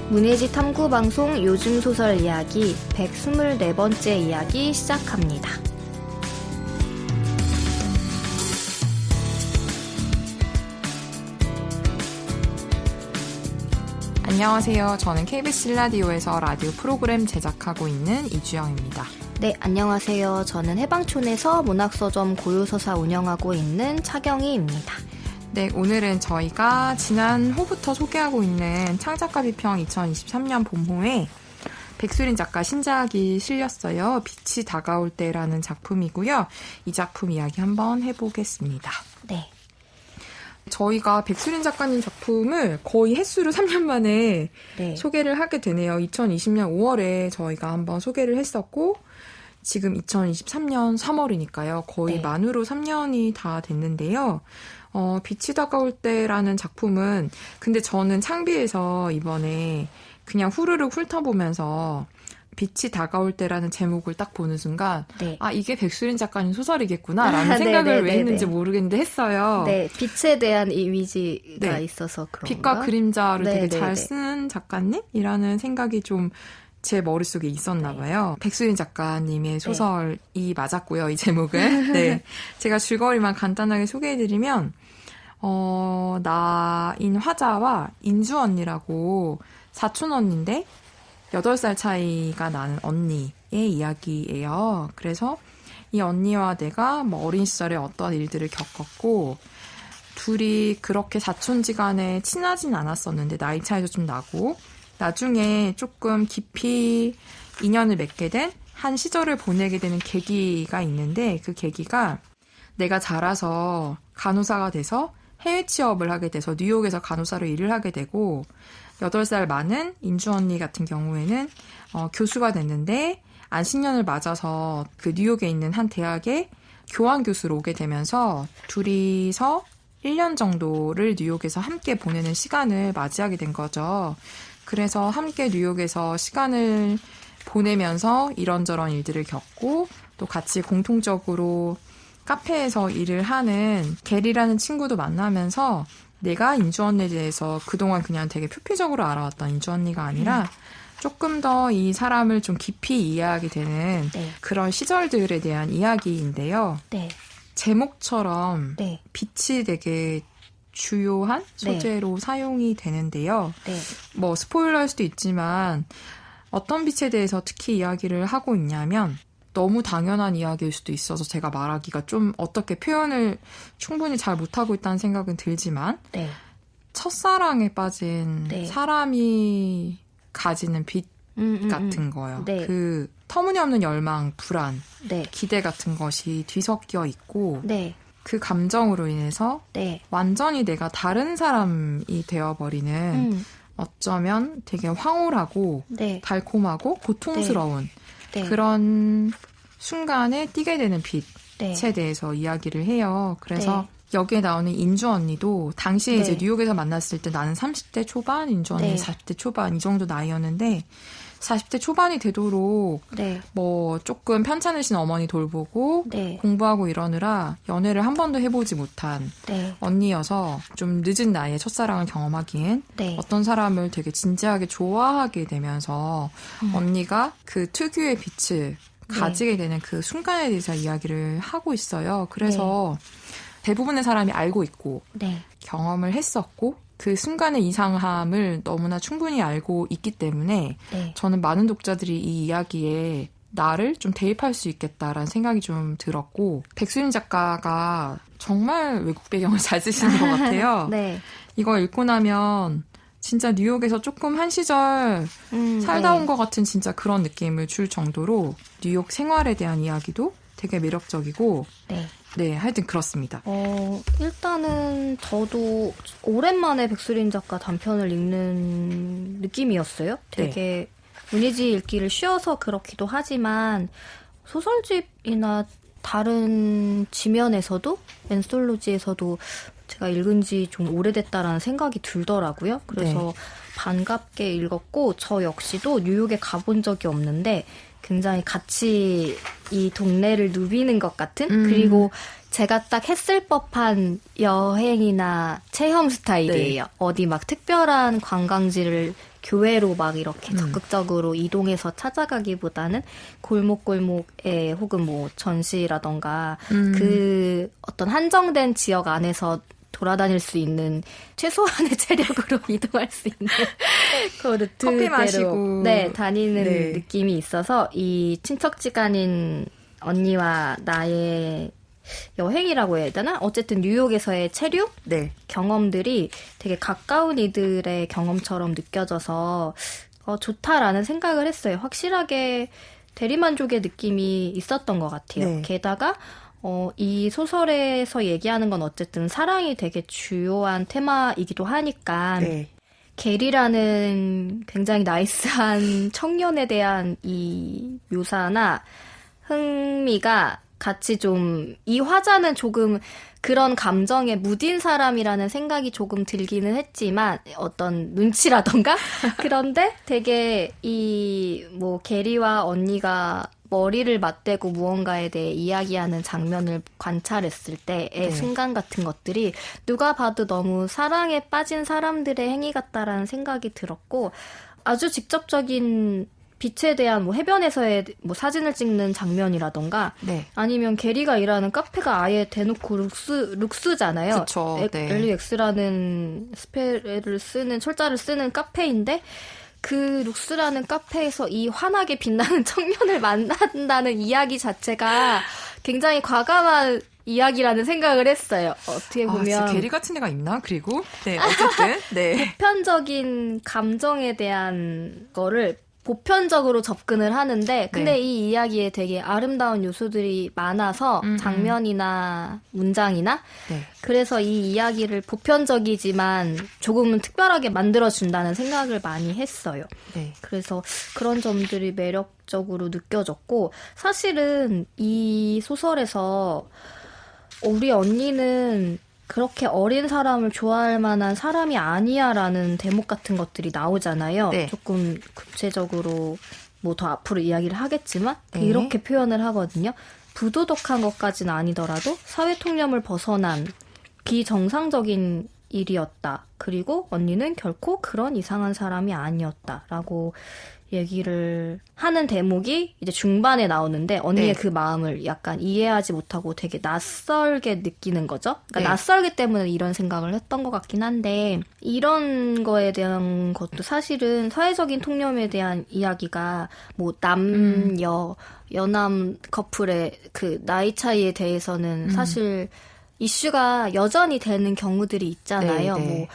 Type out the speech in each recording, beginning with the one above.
문예지 탐구방송 요즘 소설 이야기 124번째 이야기 시작합니다. 안녕하세요. 저는 KBS 라디오에서 라디오 프로그램 제작하고 있는 이주영입니다. 네, 안녕하세요. 저는 해방촌에서 문학서점 고요서사 운영하고 있는 차경희입니다. 네, 오늘은 저희가 지난 호부터 소개하고 있는 창작가 비평 2023년 봄호에 백수린 작가 신작이 실렸어요. 빛이 다가올 때라는 작품이고요. 이 작품 이야기 한번 해보겠습니다. 네. 저희가 백수린 작가님 작품을 거의 횟수로 3년 만에 네. 소개를 하게 되네요. 2020년 5월에 저희가 한번 소개를 했었고 지금 2023년 3월이니까요. 거의 네. 만으로 3년이 다 됐는데요. 빛이 다가올 때라는 작품은 근데 저는 창비에서 이번에 그냥 후루룩 훑어보면서 빛이 다가올 때라는 제목을 딱 보는 순간 네. 아 이게 백수린 작가님 소설이겠구나라는 생각을 왜 했는지 모르겠는데 했어요. 네, 빛에 대한 이미지가 있어서 그런가? 빛과 그림자를 되게 잘 네. 쓰는 작가님이라는 생각이 좀 제 머릿속에 있었나 봐요. 백수린 작가님의 소설이 맞았고요. 이 제목은. 네. 제가 줄거리만 간단하게 소개해드리면 나인 화자와 인주 언니라고 사촌 언니인데 8살 차이가 나는 언니의 이야기예요. 그래서 이 언니와 내가 뭐 어린 시절에 어떤 일들을 겪었고 둘이 그렇게 사촌지간에 친하진 않았었는데 나이 차이도 좀 나고 나중에 조금 깊이 인연을 맺게 된 한 시절을 보내게 되는 계기가 있는데 그 계기가 내가 자라서 간호사가 돼서 해외 취업을 하게 돼서 뉴욕에서 간호사로 일을 하게 되고 8살 많은 인주 언니 같은 경우에는 교수가 됐는데 안식년을 맞아서 그 뉴욕에 있는 한 대학에 교환 교수로 오게 되면서 둘이서 1년 정도를 뉴욕에서 함께 보내는 시간을 맞이하게 된 거죠. 그래서 함께 뉴욕에서 시간을 보내면서 이런저런 일들을 겪고 또 같이 공통적으로 카페에서 일을 하는 게리라는 친구도 만나면서 내가 인주 언니에 대해서 그동안 그냥 되게 표피적으로 알아왔던 인주 언니가 아니라 조금 더 이 사람을 좀 깊이 이해하게 되는 그런 시절들에 대한 이야기인데요. 네. 제목처럼 빛이 되게 주요한 소재로 사용이 되는데요. 뭐 스포일러일 수도 있지만 어떤 빛에 대해서 특히 이야기를 하고 있냐면 너무 당연한 이야기일 수도 있어서 제가 말하기가 좀 어떻게 표현을 충분히 잘 못하고 있다는 생각은 들지만 첫사랑에 빠진 사람이 가지는 빛 같은 거요. 그 터무니없는 열망, 불안, 기대 같은 것이 뒤섞여 있고 그 감정으로 인해서 완전히 내가 다른 사람이 되어버리는 어쩌면 되게 황홀하고 달콤하고 고통스러운 그런 순간에 띄게 되는 빛에 대해서 이야기를 해요. 그래서 여기에 나오는 인주 언니도 당시에 이제 뉴욕에서 만났을 때 나는 30대 초반, 인주 언니는 40대 초반 이 정도 나이였는데 40대 초반이 되도록 뭐 조금 편찮으신 어머니 돌보고 공부하고 이러느라 연애를 한 번도 해보지 못한 언니여서 좀 늦은 나이에 첫사랑을 경험하기엔 어떤 사람을 되게 진지하게 좋아하게 되면서 언니가 그 특유의 빛을 가지게 되는 그 순간에 대해서 이야기를 하고 있어요. 그래서 대부분의 사람이 알고 있고 경험을 했었고 그 순간의 이상함을 너무나 충분히 알고 있기 때문에 저는 많은 독자들이 이 이야기에 나를 좀 대입할 수 있겠다라는 생각이 좀 들었고 백수린 작가가 정말 외국 배경을 잘 쓰시는 것 같아요. 이거 읽고 나면 진짜 뉴욕에서 조금 한 시절 살다 온 것 같은 진짜 그런 느낌을 줄 정도로 뉴욕 생활에 대한 이야기도 되게 매력적이고 하여튼 그렇습니다. 일단은 저도 오랜만에 백수린 작가 단편을 읽는 느낌이었어요. 되게 문예지 읽기를 쉬어서 그렇기도 하지만 소설집이나 다른 지면에서도 엔솔로지에서도 제가 읽은 지 좀 오래됐다라는 생각이 들더라고요. 그래서 반갑게 읽었고 저 역시도 뉴욕에 가본 적이 없는데 굉장히 같이 이 동네를 누비는 것 같은 그리고 제가 딱 했을 법한 여행이나 체험 스타일이에요. 네. 어디 막 특별한 관광지를 교외로 막 이렇게 적극적으로 이동해서 찾아가기보다는 골목골목에 혹은 뭐 전시라던가 그 어떤 한정된 지역 안에서 돌아다닐 수 있는 최소한의 체력으로 이동할 수 있는 그 루트대로 커피 마시고 네, 다니는 네. 느낌이 있어서 이 친척지간인 언니와 나의 여행이라고 해야 되나? 어쨌든 뉴욕에서의 체류 네. 경험들이 되게 가까운 이들의 경험처럼 느껴져서 좋다라는 생각을 했어요. 확실하게 대리만족의 느낌이 있었던 것 같아요. 네. 게다가 이 소설에서 얘기하는 건 어쨌든 사랑이 되게 주요한 테마이기도 하니까 네. 게리라는 굉장히 나이스한 청년에 대한 이 묘사나 흥미가 같이 좀 이 화자는 조금 그런 감정에 무딘 사람이라는 생각이 조금 들기는 했지만 어떤 눈치라던가 그런데 되게 이 뭐 게리와 언니가 머리를 맞대고 무언가에 대해 이야기하는 장면을 관찰했을 때의 순간 같은 것들이 누가 봐도 너무 사랑에 빠진 사람들의 행위 같다라는 생각이 들었고 아주 직접적인 빛에 대한 뭐 해변에서의 뭐 사진을 찍는 장면이라던가 네. 아니면 게리가 일하는 카페가 아예 대놓고 룩스잖아요. 그쵸. 네. LUX라는 스펠을 쓰는 철자를 쓰는 카페인데 그 룩스라는 카페에서 이 환하게 빛나는 청년을 만난다는 이야기 자체가 굉장히 과감한 이야기라는 생각을 했어요. 어떻게 보면 진짜 게리 같은 애가 있나? 그리고 네 어쨌든 네 보편적인 감정에 대한 거를 보편적으로 접근을 하는데 근데 네. 이 이야기에 되게 아름다운 요소들이 많아서 장면이나 문장이나 네. 그래서 이 이야기를 보편적이지만 조금은 특별하게 만들어준다는 생각을 많이 했어요. 네. 그래서 그런 점들이 매력적으로 느껴졌고 사실은 이 소설에서 우리 언니는 그렇게 어린 사람을 좋아할 만한 사람이 아니야라는 대목 같은 것들이 나오잖아요. 네. 조금 구체적으로 뭐 더 앞으로 이야기를 하겠지만 네. 이렇게 표현을 하거든요. 부도덕한 것까지는 아니더라도 사회 통념을 벗어난 비정상적인 일이었다. 그리고 언니는 결코 그런 이상한 사람이 아니었다라고 얘기를 하는 대목이 이제 중반에 나오는데 언니의 네. 그 마음을 약간 이해하지 못하고 되게 낯설게 느끼는 거죠. 그러니까 네. 낯설기 때문에 이런 생각을 했던 것 같긴 한데 이런 거에 대한 것도 사실은 사회적인 통념에 대한 이야기가 뭐 남녀, 여남 커플의 그 나이 차이에 대해서는 사실 이슈가 여전히 되는 경우들이 있잖아요. 네, 네. 뭐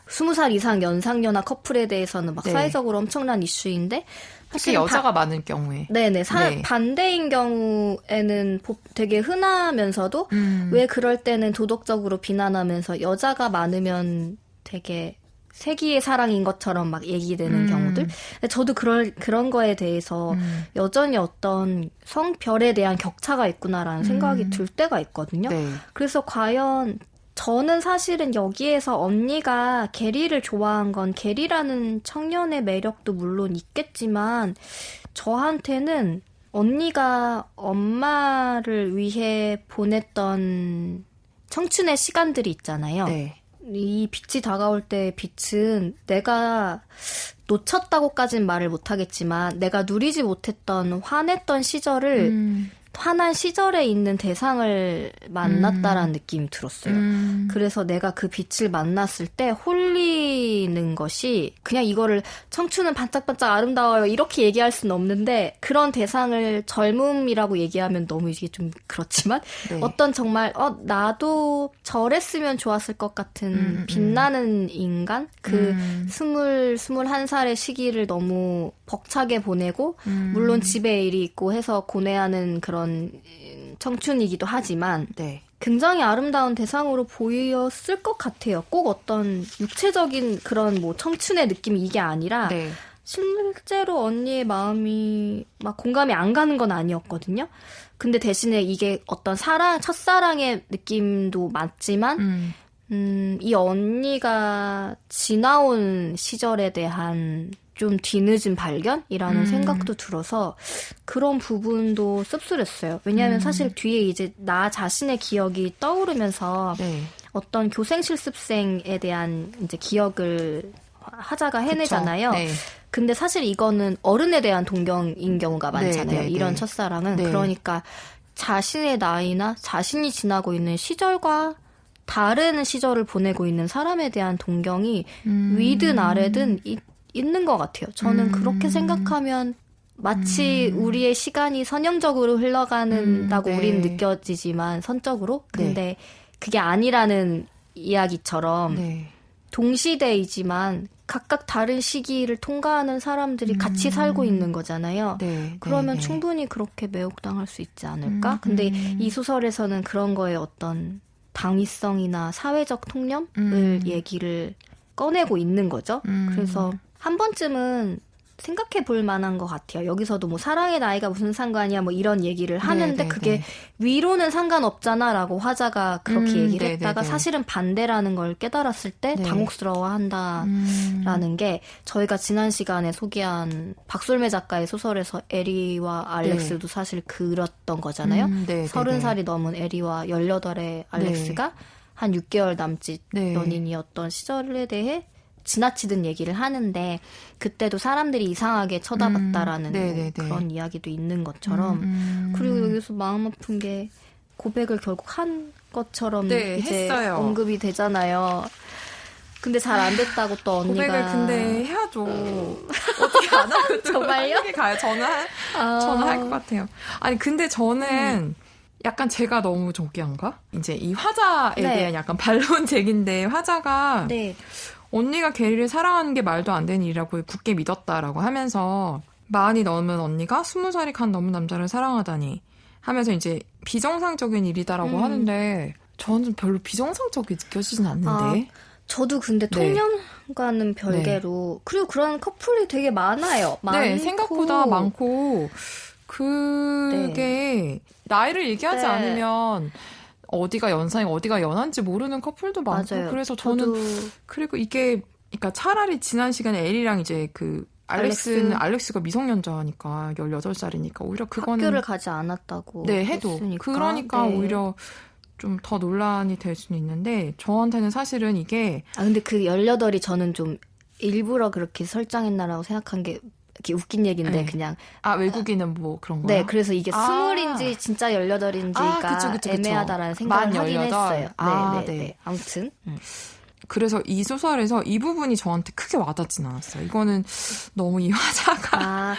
20살 이상 연상연하 커플에 대해서는 막 네. 사회적으로 엄청난 이슈인데 특히 여자가 많은 경우에 네네 네. 반대인 경우에는 되게 흔하면서도 왜 그럴 때는 도덕적으로 비난하면서 여자가 많으면 되게 세기의 사랑인 것처럼 막 얘기되는 경우들. 근데 저도 그런 거에 대해서 여전히 어떤 성별에 대한 격차가 있구나라는 생각이 들 때가 있거든요. 네. 그래서 과연 저는 사실은 여기에서 언니가 게리를 좋아한 건 게리라는 청년의 매력도 물론 있겠지만 저한테는 언니가 엄마를 위해 보냈던 청춘의 시간들이 있잖아요. 네. 이 빛이 다가올 때 빛은 내가 놓쳤다고까지는 말을 못하겠지만 내가 누리지 못했던 화냈던 시절을 화난 시절에 있는 대상을 만났다라는 느낌이 들었어요. 그래서 내가 그 빛을 만났을 때 홀리는 것이 그냥 이거를 청춘은 반짝반짝 아름다워요 이렇게 얘기할 수는 없는데 그런 대상을 젊음이라고 얘기하면 너무 이게 좀 그렇지만 네. 어떤 정말 나도 저랬으면 좋았을 것 같은 빛나는 인간 그 21살의 시기를 너무 벅차게 보내고 물론 집에 일이 있고 해서 고뇌하는 그런 청춘이기도 하지만 네. 굉장히 아름다운 대상으로 보였을 것 같아요. 꼭 어떤 육체적인 그런 뭐 청춘의 느낌이 이게 아니라 네. 실제로 언니의 마음이 막 공감이 안 가는 건 아니었거든요. 근데 대신에 이게 어떤 첫사랑의 느낌도 맞지만 이 언니가 지나온 시절에 대한 좀 뒤늦은 발견이라는 생각도 들어서 그런 부분도 씁쓸했어요. 왜냐하면 사실 뒤에 이제 나 자신의 기억이 떠오르면서 네. 어떤 교생 실습생에 대한 이제 기억을 하자가 해내잖아요. 네. 근데 사실 이거는 어른에 대한 동경인 경우가 많잖아요. 네, 네, 이런 네. 첫사랑은. 네. 그러니까 자신의 나이나 자신이 지나고 있는 시절과 다른 시절을 보내고 있는 사람에 대한 동경이 위든 아래든 있는 것 같아요. 저는 그렇게 생각하면 마치 우리의 시간이 선형적으로 흘러가는다고 네. 우리는 느껴지지만 선적으로. 근데 네. 그게 아니라는 이야기처럼 네. 동시대이지만 각각 다른 시기를 통과하는 사람들이 같이 살고 있는 거잖아요. 네, 그러면 네, 충분히 그렇게 매혹당할 수 있지 않을까? 근데 이 소설에서는 그런 거에 어떤 당위성이나 사회적 통념을 얘기를 꺼내고 있는 거죠. 그래서 한 번쯤은 생각해 볼 만한 것 같아요. 여기서도 뭐 사랑의 나이가 무슨 상관이야 뭐 이런 얘기를 하는데 네네네. 그게 위로는 상관없잖아 라고 화자가 그렇게 얘기를 했다가 사실은 반대라는 걸 깨달았을 때 네. 당혹스러워한다라는 게 저희가 지난 시간에 소개한 박솔매 작가의 소설에서 에리와 알렉스도 네. 사실 그렸던 거잖아요. 30살이 넘은 에리와 18의 알렉스가 네. 한 6개월 남짓 네. 연인이었던 시절에 대해 지나치듯 얘기를 하는데 그때도 사람들이 이상하게 쳐다봤다라는 뭐 그런 이야기도 있는 것처럼 그리고 여기서 마음 아픈 게 고백을 결국 한 것처럼 네, 이제 했어요. 언급이 되잖아요. 근데 잘 안 됐다고 또 언니가 고백을 근데 해야죠. 어떻게 안 하면 정말요? 가요. 저는 할 것 같아요. 아니 근데 저는 약간 제가 너무 저기한가? 이제 이 화자에 네. 대한 약간 반론 제기인데 화자가 네. 언니가 게리를 사랑하는 게 말도 안 되는 일이라고 굳게 믿었다라고 하면서 40이 넘은 언니가 20살이 간 넘은 남자를 사랑하다니 하면서 이제 비정상적인 일이다라고 하는데 저는 별로 비정상적이 느껴지진 않는데. 저도 근데 통념과는 별개로 그리고 그런 커플이 되게 많아요. 네, 생각보다 많고 그게 나이를 얘기하지 않으면 어디가 연상이 어디가 연한지 모르는 커플도 많고 맞아요. 그래서 저는 그리고 이게 그러니까 차라리 지난 시간에 엘이랑 이제 그 알렉스가 미성년자니까 18살이니까 오히려 그거는 학교를 가지 않았다고 해도 했으니까. 그러니까 오히려 좀 더 논란이 될 수는 있는데 저한테는 사실은 이게 근데 그 18이 저는 좀 일부러 그렇게 설정했나라고 생각한 게 이렇게 웃긴 얘기인데 그냥 외국인은 뭐 그런 거야? 네, 그래서 이게 20인지 진짜 18인지가 그쵸. 애매하다라는 생각을 하긴 18. 했어요. 네. 아무튼 그래서 이 소설에서 이 부분이 저한테 크게 와닿진 않았어요. 이거는 너무 이 화자가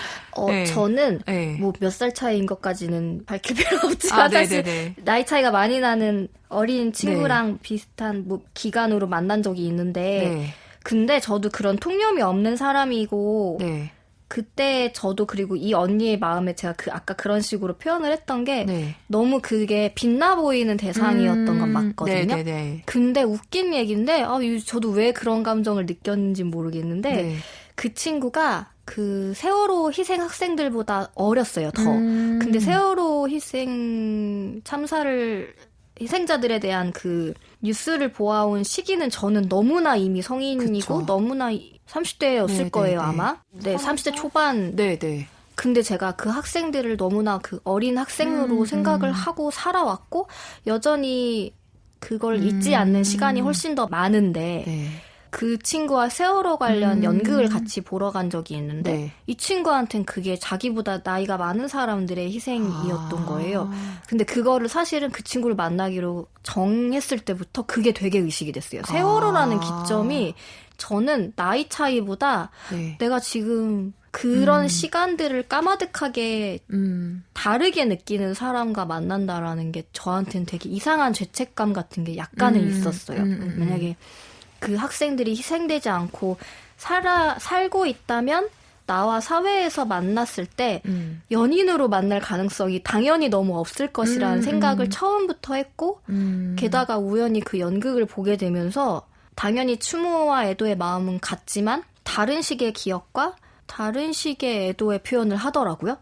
저는 뭐 몇 살 차이인 것까지는 밝힐 필요가 없지만 사실 나이 차이가 많이 나는 어린 친구랑 비슷한 뭐 기간으로 만난 적이 있는데 근데 저도 그런 통념이 없는 사람이고 그때 저도 그리고 이 언니의 마음에 제가 아까 그런 식으로 표현을 했던 게 너무 그게 빛나 보이는 대상이었던 건 맞거든요. 근데 웃긴 얘기인데 저도 왜 그런 감정을 느꼈는지 모르겠는데 그 친구가 그 세월호 희생 학생들보다 어렸어요. 더. 근데 세월호 희생자들에 대한 그 뉴스를 보아온 시기는 저는 너무나 이미 성인이고 너무나 30대였을 거예요, 아마. 30대 초반. 근데 제가 그 학생들을 너무나 그 어린 학생으로 생각을 하고 살아왔고 여전히 그걸 잊지 않는 시간이 훨씬 더 많은데 그 친구와 세월호 관련 연극을 같이 보러 간 적이 있는데 이 친구한테는 그게 자기보다 나이가 많은 사람들의 희생이었던 거예요. 근데 그거를 사실은 그 친구를 만나기로 정했을 때부터 그게 되게 의식이 됐어요. 세월호라는 기점이 저는 나이 차이보다 내가 지금 그런 시간들을 까마득하게 다르게 느끼는 사람과 만난다라는 게 저한테는 되게 이상한 죄책감 같은 게 약간은 있었어요. 만약에 그 학생들이 희생되지 않고 살고 있다면 나와 사회에서 만났을 때 연인으로 만날 가능성이 당연히 너무 없을 것이라는 생각을 처음부터 했고 게다가 우연히 그 연극을 보게 되면서 당연히 추모와 애도의 마음은 같지만 다른 식의 기억과 다른 식의 애도의 표현을 하더라고요.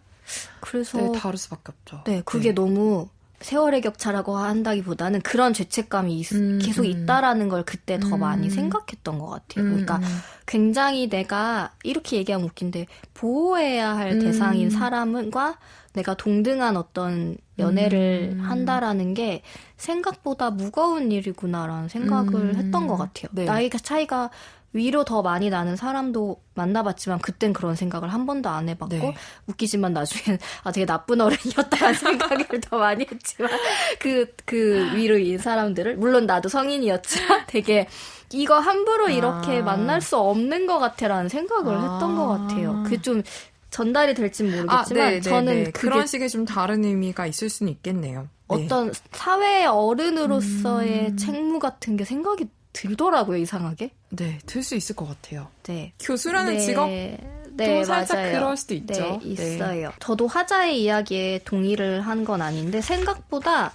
그래서 다를 수밖에 없죠. 그게 너무 세월의 격차라고 한다기보다는 그런 죄책감이 계속 있다라는 걸 그때 더 많이 생각했던 것 같아요. 그러니까 굉장히 내가 이렇게 얘기하면 웃긴데 보호해야 할 대상인 사람과 내가 동등한 어떤 연애를 한다라는 게 생각보다 무거운 일이구나라는 생각을 했던 것 같아요. 네. 나이가 차이가 위로 더 많이 나는 사람도 만나봤지만 그땐 그런 생각을 한 번도 안 해봤고 네. 웃기지만 나중엔 되게 나쁜 어른이었다는 생각을 더 많이 했지만 그 위로 이 사람들을 물론 나도 성인이었지만 되게 이거 함부로 이렇게 만날 수 없는 것 같아라는 생각을 했던 것 같아요. 그게 좀 전달이 될진 모르겠지만 저는 그런 식의 좀 다른 의미가 있을 수는 있겠네요. 어떤 사회의 어른으로서의 책무 같은 게 생각이 들더라고요, 이상하게. 네, 들 수 있을 것 같아요. 네. 교수라는 직업도 살짝 맞아요. 그럴 수도 있죠. 네, 있어요. 저도 화자의 이야기에 동의를 한 건 아닌데 생각보다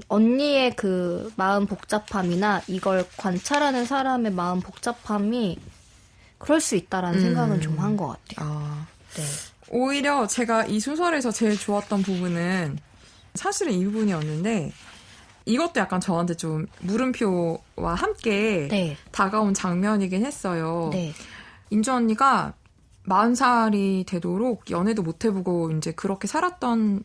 언니의 그 마음 복잡함이나 이걸 관찰하는 사람의 마음 복잡함이 그럴 수 있다라는 생각은 좀 한 것 같아요. 네. 오히려 제가 이 소설에서 제일 좋았던 부분은 사실은 이 부분이었는데 이것도 약간 저한테 좀 물음표와 함께 다가온 장면이긴 했어요. 네. 인주 언니가 40살이 되도록 연애도 못 해보고 이제 그렇게 살았던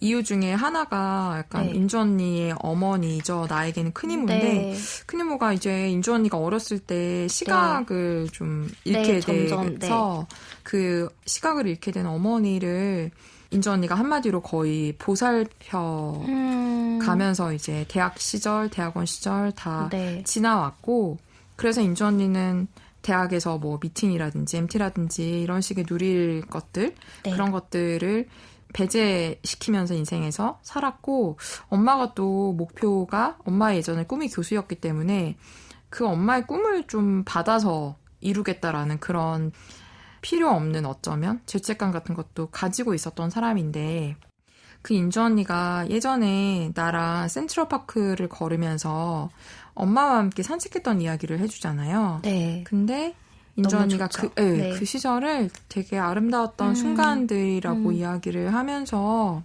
이유 중에 하나가 약간 인주 언니의 어머니죠. 나에게는 큰 이모인데 큰 이모가 이제 인주 언니가 어렸을 때 시각을 좀 잃게 돼서 그 시각을 잃게 된 어머니를 인주 언니가 한마디로 거의 보살펴 가면서 이제 대학 시절, 대학원 시절 다 지나왔고 그래서 인주 언니는 대학에서 뭐 미팅이라든지 MT라든지 이런 식의 누릴 것들 그런 것들을 배제시키면서 인생에서 살았고 엄마가 또 목표가 엄마의 예전에 꿈이 교수였기 때문에 그 엄마의 꿈을 좀 받아서 이루겠다라는 그런 필요 없는 어쩌면 죄책감 같은 것도 가지고 있었던 사람인데 그 인주 언니가 예전에 나랑 센트럴파크를 걸으면서 엄마와 함께 산책했던 이야기를 해주잖아요. 네. 근데 인주 언니가 그 시절을 되게 아름다웠던 순간들이라고 이야기를 하면서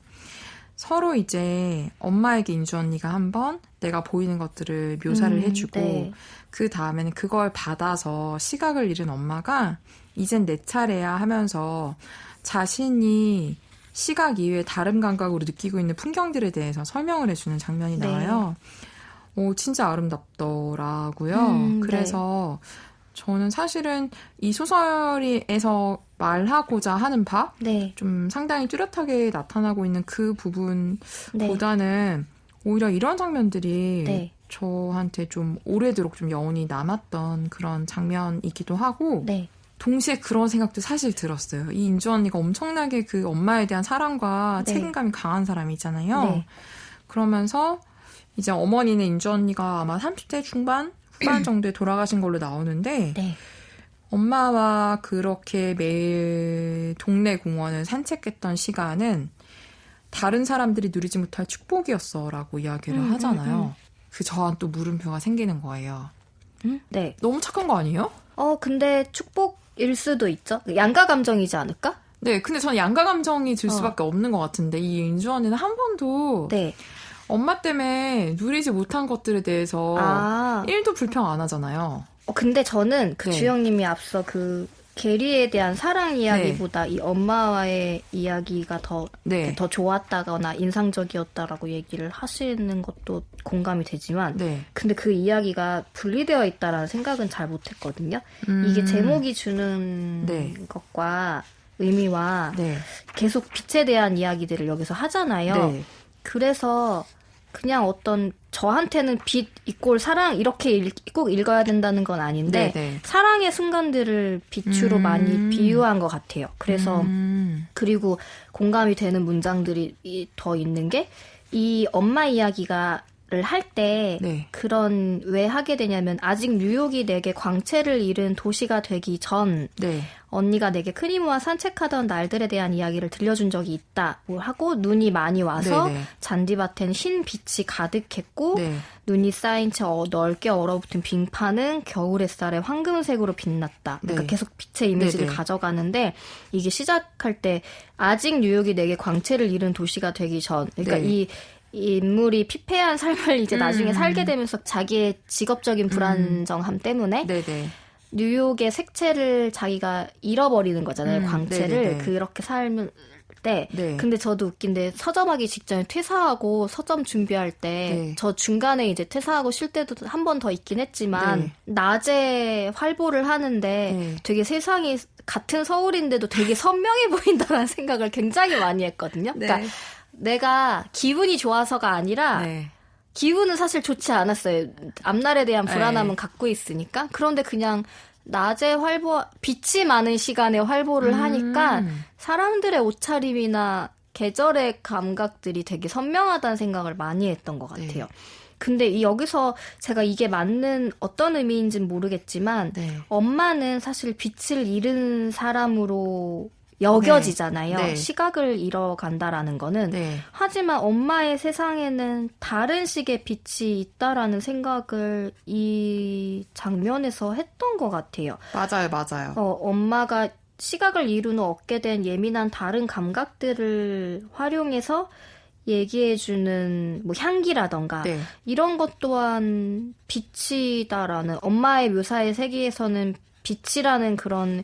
서로 이제 엄마에게 인주 언니가 한번 내가 보이는 것들을 묘사를 해주고 그 다음에는 그걸 받아서 시각을 잃은 엄마가 이젠 내 차례야 하면서 자신이 시각 이외에 다른 감각으로 느끼고 있는 풍경들에 대해서 설명을 해주는 장면이 나와요. 진짜 아름답더라고요. 그래서 저는 사실은 이 소설에서 말하고자 하는 바, 좀 상당히 뚜렷하게 나타나고 있는 그 부분보다는 오히려 이런 장면들이 저한테 좀 오래도록 좀 여운이 남았던 그런 장면이기도 하고, 동시에 그런 생각도 사실 들었어요. 이 인주 언니가 엄청나게 그 엄마에 대한 사랑과 책임감이 강한 사람이잖아요. 그러면서 이제 어머니는 인주 언니가 아마 30대 중반? 후반 정도에 돌아가신 걸로 나오는데 엄마와 그렇게 매일 동네 공원을 산책했던 시간은 다른 사람들이 누리지 못할 축복이었어라고 이야기를 하잖아요. 그 저한 또 물음표가 생기는 거예요. 네. 너무 착한 거 아니에요? 근데 축복일 수도 있죠. 양가 감정이지 않을까? 네, 근데 저는 양가 감정이 들 수밖에 없는 것 같은데 이 인주 언니는 한 번도 엄마 때문에 누리지 못한 것들에 대해서 1도 불평 안 하잖아요. 근데 저는 그 주영님이 앞서 그 게리에 대한 사랑 이야기보다 이 엄마와의 이야기가 더 좋았다거나 인상적이었다라고 얘기를 하시는 것도 공감이 되지만 근데 그 이야기가 분리되어 있다라는 생각은 잘 못했거든요. 이게 제목이 주는 것과 의미와 계속 빛에 대한 이야기들을 여기서 하잖아요. 그래서 그냥 어떤 저한테는 빛 이꼴 사랑 이렇게 꼭 읽어야 된다는 건 아닌데 사랑의 순간들을 빛으로 많이 비유한 것 같아요. 그래서 그리고 공감이 되는 문장들이 더 있는 게 이 엄마 이야기가 를 할 때 네. 그런 왜 하게 되냐면 아직 뉴욕이 내게 광채를 잃은 도시가 되기 전 네. 언니가 내게 크리모와 산책하던 날들에 대한 이야기를 들려준 적이 있다. 뭐 하고 눈이 많이 와서 네네. 잔디밭엔 흰 빛이 가득했고 네. 눈이 쌓인 채 넓게 얼어붙은 빙판은 겨울 햇살에 황금색으로 빛났다. 그러니까 네. 계속 빛의 이미지를 네네. 가져가는데 이게 시작할 때 아직 뉴욕이 내게 광채를 잃은 도시가 되기 전 그러니까 네. 이 인물이 피폐한 삶을 이제 나중에 살게 되면서 자기의 직업적인 불안정함 때문에 네네. 뉴욕의 색채를 자기가 잃어버리는 거잖아요. 광채를. 네네네. 그렇게 살면 때. 네. 근데 저도 웃긴데 서점하기 직전에 퇴사하고 서점 준비할 때 저 중간에 이제 퇴사하고 쉴 때도 한 번 더 있긴 했지만 낮에 활보를 하는데 되게 세상이 같은 서울인데도 되게 선명해 보인다는 생각을 굉장히 많이 했거든요. 그러니까 내가 기분이 좋아서가 아니라 기분은 사실 좋지 않았어요. 앞날에 대한 불안함은 갖고 있으니까. 그런데 그냥 낮에 빛이 많은 시간에 활보를 하니까 사람들의 옷차림이나 계절의 감각들이 되게 선명하다는 생각을 많이 했던 것 같아요. 근데 여기서 제가 이게 맞는 어떤 의미인지는 모르겠지만 엄마는 사실 빛을 잃은 사람으로 여겨지잖아요. 시각을 잃어간다라는 거는. 하지만 엄마의 세상에는 다른 식의 빛이 있다라는 생각을 이 장면에서 했던 것 같아요. 맞아요. 엄마가 시각을 이룬 후 얻게 된 예민한 다른 감각들을 활용해서 얘기해주는 뭐 향기라던가 이런 것 또한 빛이다라는 엄마의 묘사의 세계에서는 빛이라는 그런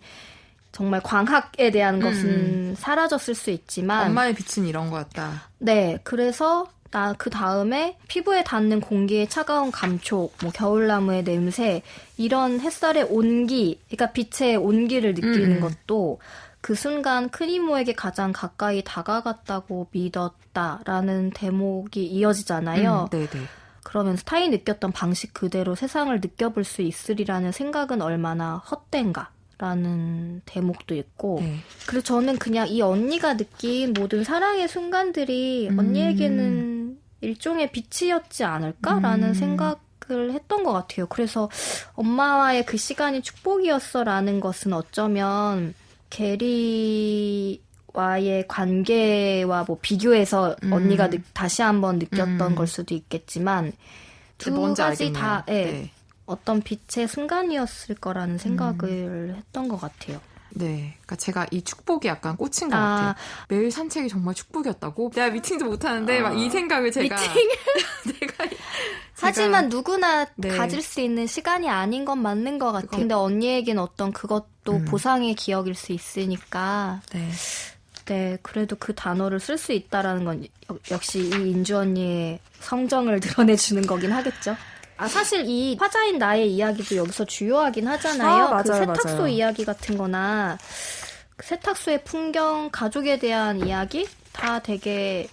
정말 광학에 대한 것은 사라졌을 수 있지만 엄마의 빛은 이런 거였다. 네. 그래서 그 다음에 피부에 닿는 공기의 차가운 감촉, 뭐 겨울나무의 냄새, 이런 햇살의 온기, 그러니까 빛의 온기를 느끼는 것도 그 순간 크리모에게 가장 가까이 다가갔다고 믿었다라는 대목이 이어지잖아요. 네네. 그러면 타이 느꼈던 방식 그대로 세상을 느껴볼 수 있으리라는 생각은 얼마나 헛된가. 라는 대목도 있고 그래서 저는 그냥 이 언니가 느낀 모든 사랑의 순간들이 언니에게는 일종의 빛이었지 않을까라는 생각을 했던 것 같아요. 그래서 엄마와의 그 시간이 축복이었어라는 것은 어쩌면 게리와의 관계와 뭐 비교해서 언니가 다시 한번 느꼈던 걸 수도 있겠지만 두 가지 다 어떤 빛의 순간이었을 거라는 생각을 했던 것 같아요. 네. 그러니까 제가 이 축복이 약간 꽂힌 것 같아요. 매일 산책이 정말 축복이었다고? 내가 미팅도 못하는데 막 이 생각을 제가. 하지만 누구나 가질 수 있는 시간이 아닌 건 맞는 것 같아요. 근데 언니에겐 어떤 그것도 보상의 기억일 수 있으니까. 네, 그래도 그 단어를 쓸 수 있다라는 건 역시 이 인주 언니의 성정을 드러내주는 거긴 하겠죠. 사실 이 화자인 나의 이야기도 여기서 주요하긴 하잖아요. 맞아요, 그 세탁소 맞아요. 이야기 같은 거나 세탁소의 풍경, 가족에 대한 이야기 다 되게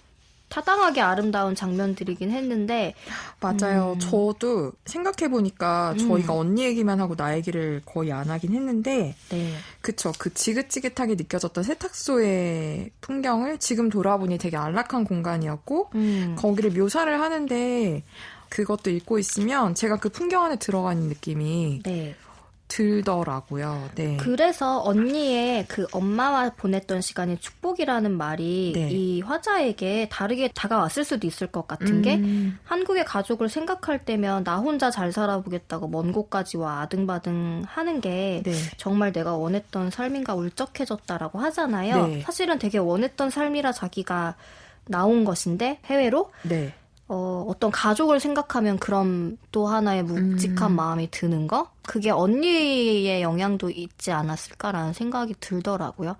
타당하게 아름다운 장면들이긴 했는데 맞아요. 저도 생각해보니까 저희가 언니 얘기만 하고 나 얘기를 거의 안 하긴 했는데 그쵸. 그 지긋지긋하게 느껴졌던 세탁소의 풍경을 지금 돌아보니 되게 안락한 공간이었고 거기를 묘사를 하는데 그것도 읽고 있으면 제가 그 풍경 안에 들어가는 느낌이 들더라고요. 그래서 언니의 그 엄마와 보냈던 시간이 축복이라는 말이 이 화자에게 다르게 다가왔을 수도 있을 것 같은 게 한국의 가족을 생각할 때면 나 혼자 잘 살아보겠다고 먼 곳까지 와 아등바등 하는 게 정말 내가 원했던 삶인가 울적해졌다라고 하잖아요. 사실은 되게 원했던 삶이라 자기가 나온 것인데 해외로 어떤 가족을 생각하면 그럼 또 하나의 묵직한 마음이 드는 거? 그게 언니의 영향도 있지 않았을까라는 생각이 들더라고요.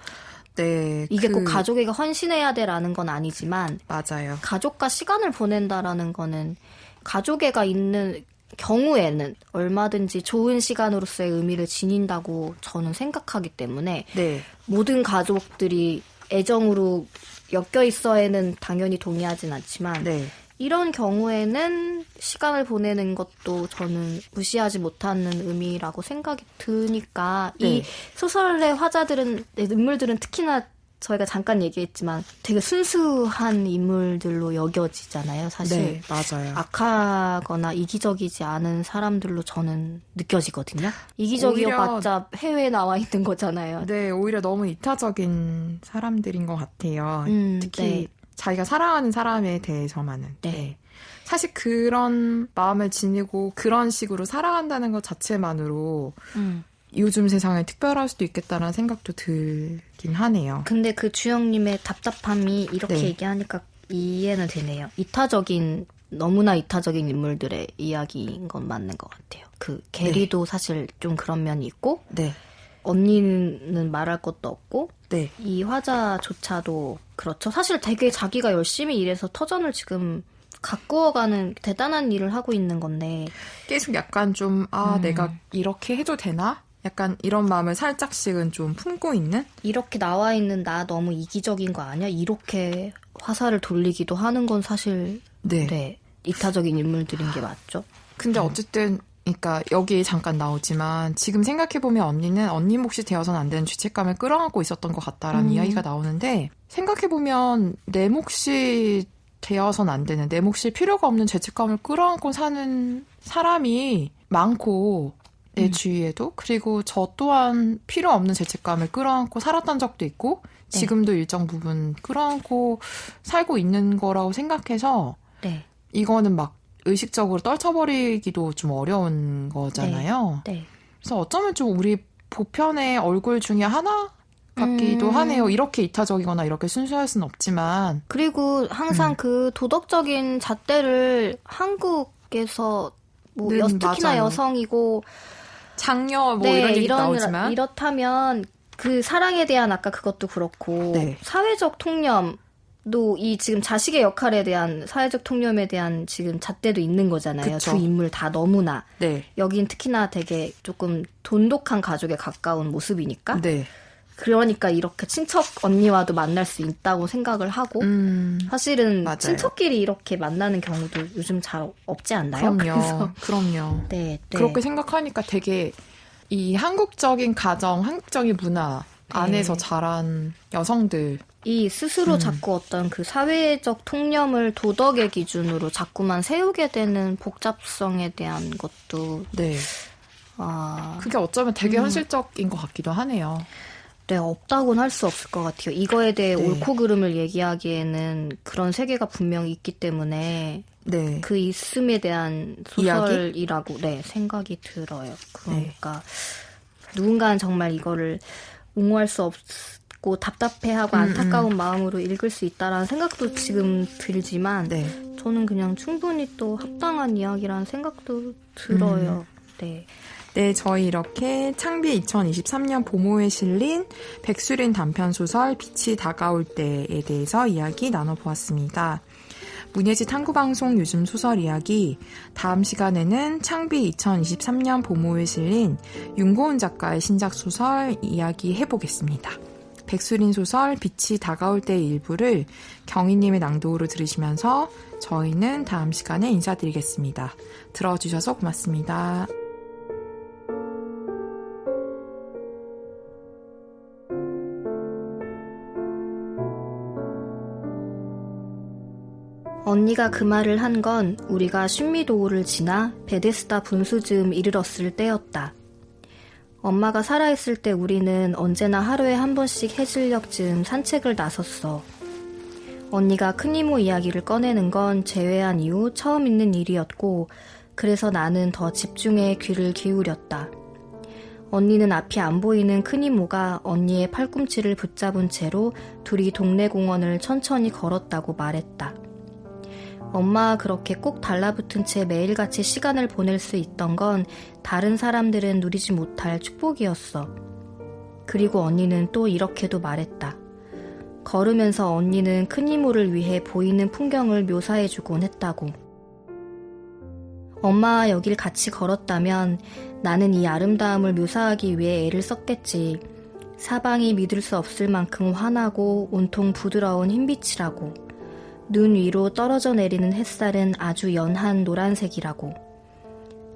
이게 꼭 가족에게 헌신해야 돼라는 건 아니지만 맞아요. 가족과 시간을 보낸다라는 거는 가족애가 있는 경우에는 얼마든지 좋은 시간으로서의 의미를 지닌다고 저는 생각하기 때문에 모든 가족들이 애정으로 엮여 있어야는 당연히 동의하진 않지만 이런 경우에는 시간을 보내는 것도 저는 무시하지 못하는 의미라고 생각이 드니까 이 소설의 화자들은 인물들은 특히나 저희가 잠깐 얘기했지만 되게 순수한 인물들로 여겨지잖아요, 사실. 네, 맞아요. 악하거나 이기적이지 않은 사람들로 저는 느껴지거든요. 이기적이어봤자 해외에 나와 있는 거잖아요. 네, 오히려 너무 이타적인 사람들인 것 같아요. 특히 네. 자기가 사랑하는 사람에 대해서만은. 네. 사실 그런 마음을 지니고 그런 식으로 살아간다는 것 자체만으로 요즘 세상에 특별할 수도 있겠다라는 생각도 들긴 하네요. 근데 그 주영님의 답답함이 이렇게 네. 얘기하니까 이해는 되네요. 너무나 이타적인 인물들의 이야기인 건 맞는 것 같아요. 그 게리도 네. 사실 좀 그런 면이 있고 네. 언니는 말할 것도 없고 네. 이 화자조차도 그렇죠. 사실 되게 자기가 열심히 일해서 터전을 지금 가꾸어가는 대단한 일을 하고 있는 건데 계속 약간 좀 내가 이렇게 해도 되나? 약간 이런 마음을 살짝씩은 좀 품고 있는? 이렇게 나와 있는 나 너무 이기적인 거 아니야? 이렇게 화살을 돌리기도 하는 건 사실 네, 이타적인 인물들인 게 맞죠. 근데 어쨌든 그러니까 여기 잠깐 나오지만 지금 생각해보면 언니는 언니 몫이 되어서는 안 되는 죄책감을 끌어안고 있었던 것 같다라는 이야기가 나오는데 생각해보면 내 몫이 되어서는 안 되는 내 몫이 필요가 없는 죄책감을 끌어안고 사는 사람이 많고 내 주위에도 그리고 저 또한 필요 없는 죄책감을 끌어안고 살았던 적도 있고 지금도 일정 부분 끌어안고 살고 있는 거라고 생각해서 이거는 막 의식적으로 떨쳐버리기도 좀 어려운 거잖아요. 그래서 어쩌면 좀 우리 보편의 얼굴 중에 하나 같기도 하네요. 이렇게 이타적이거나 이렇게 순수할 수는 없지만. 그리고 항상 그 도덕적인 잣대를 한국에서 특히나 맞아요. 여성이고 장녀 이런 얘기 나오지만 이렇다면 그 사랑에 대한 아까 그것도 그렇고 사회적 통념도 이 지금 자식의 역할에 대한 사회적 통념에 대한 지금 잣대도 있는 거잖아요. 그쵸. 두 인물 다 너무나. 여긴 특히나 되게 조금 돈독한 가족에 가까운 모습이니까. 그러니까 이렇게 친척 언니와도 만날 수 있다고 생각을 하고 사실은 맞아요. 친척끼리 이렇게 만나는 경우도 요즘 잘 없지 않나요? 그럼요. 그렇게 생각하니까 되게 이 한국적인 가정, 한국적인 문화 안에서 자란 여성들 이 스스로 자꾸 어떤 그 사회적 통념을 도덕의 기준으로 자꾸만 세우게 되는 복잡성에 대한 것도 그게 어쩌면 되게 현실적인 것 같기도 하네요. 없다고는 할 수 없을 것 같아요. 이거에 대해 옳고 그름을 얘기하기에는 그런 세계가 분명히 있기 때문에 그 있음에 대한 소설이라고 생각이 들어요. 그러니까 누군가는 정말 이거를 옹호할 수 없고 답답해하고 안타까운 마음으로 읽을 수 있다라는 생각도 지금 들지만 저는 그냥 충분히 또 합당한 이야기라는 생각도 들어요. 저희 이렇게 창비 2023년 봄호에 실린 백수린 단편소설 빛이 다가올 때에 대해서 이야기 나눠보았습니다. 문예지 탐구방송 요즘 소설 이야기, 다음 시간에는 창비 2023년 봄호에 실린 윤고은 작가의 신작 소설 이야기 해보겠습니다. 백수린 소설 빛이 다가올 때의 일부를 경희님의 낭독으로 들으시면서 저희는 다음 시간에 인사드리겠습니다. 들어주셔서 고맙습니다. 언니가 그 말을 한 건 우리가 슌미도우를 지나 베데스다 분수즈음 이르렀을 때였다. 엄마가 살아있을 때 우리는 언제나 하루에 한 번씩 해질녘쯤 산책을 나섰어. 언니가 큰 이모 이야기를 꺼내는 건 재회한 이후 처음 있는 일이었고 그래서 나는 더 집중해 귀를 기울였다. 언니는 앞이 안 보이는 큰 이모가 언니의 팔꿈치를 붙잡은 채로 둘이 동네 공원을 천천히 걸었다고 말했다. 엄마와 그렇게 꼭 달라붙은 채 매일같이 시간을 보낼 수 있던 건 다른 사람들은 누리지 못할 축복이었어. 그리고 언니는 또 이렇게도 말했다. 걸으면서 언니는 큰 이모를 위해 보이는 풍경을 묘사해주곤 했다고. 엄마와 여길 같이 걸었다면 나는 이 아름다움을 묘사하기 위해 애를 썼겠지. 사방이 믿을 수 없을 만큼 환하고 온통 부드러운 흰빛이라고. 눈 위로 떨어져 내리는 햇살은 아주 연한 노란색이라고.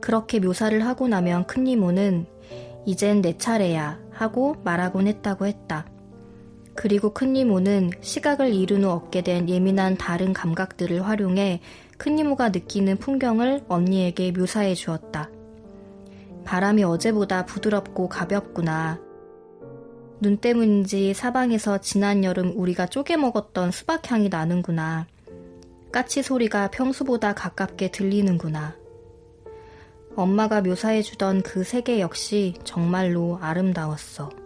그렇게 묘사를 하고 나면 큰 이모는 이젠 내 차례야 하고 말하곤 했다고 했다. 그리고 큰 이모는 시각을 잃은 후 얻게 된 예민한 다른 감각들을 활용해 큰 이모가 느끼는 풍경을 언니에게 묘사해 주었다. 바람이 어제보다 부드럽고 가볍구나. 눈 때문인지 사방에서 지난 여름 우리가 쪼개 먹었던 수박향이 나는구나. 까치 소리가 평소보다 가깝게 들리는구나. 엄마가 묘사해주던 그 세계 역시 정말로 아름다웠어.